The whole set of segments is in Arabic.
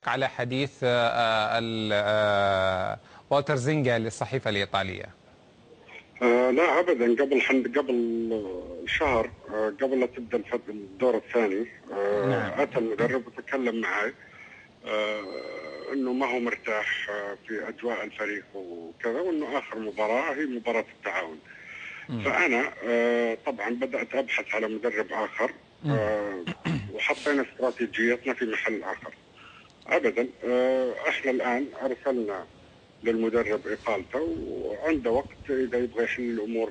على حديث والتر زينجا للصحيفة الإيطالية. لا ابدا، قبل شهر، قبل لا تبدا الدور الثاني، نعم. اتى المدرب وتكلم معي انه ما هو مرتاح في اجواء الفريق وكذا، وانه اخر مباراه هي مباراه التعاون. فانا طبعا بدات ابحث على مدرب اخر، وحطينا استراتيجيتنا في محل اخر. ابدا، احنا الان ارسلنا للمدرب اقالته، وعنده وقت اذا يبغى يحل الامور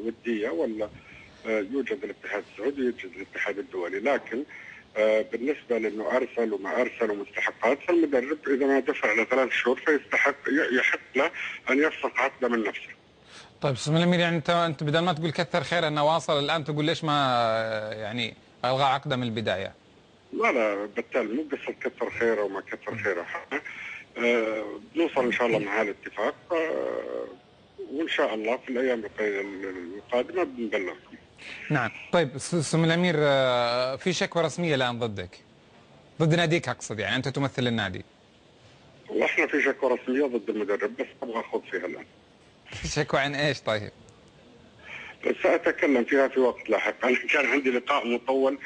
وديه، ولا يوجد الاتحاد السعودي، يوجد الاتحاد الدولي. لكن بالنسبه لانه ارسل وما ارسل ومستحقات، فالمدرب اذا ما دفع له 3 شهور يحق له ان يفسخ عقده من نفسه. طيب استاذ الامير، يعني انت بدل ما تقول كثر خير انه واصل الان، تقول ليش ما يعني الغى عقده من البدايه؟ لا بالتالي مو قصه كثر خيره وما كثر خيره. نوصل ان شاء الله مع الاتفاق، وان شاء الله في الايام القادمه بنبلغكم. نعم. طيب استاذ الامير، في شكوى رسميه الان ضدك، ضد ناديك اقصد، يعني انت تمثل النادي. واحنا في شكوى رسميه ضد المدرب، بس ابغى اخوض فيها الان. شكوى عن ايش طيب؟ ساتكلم فيها في وقت لاحق. انا كان عندي لقاء مطول،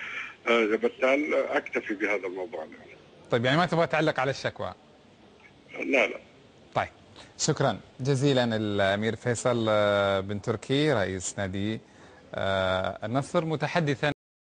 بالتالي اكتفي بهذا الموضوع الان. طيب يعني ما تبغى تعلق على الشكوى؟ لا لا. طيب شكرا جزيلا الامير فيصل بن تركي، رئيس نادي النصر، متحدثا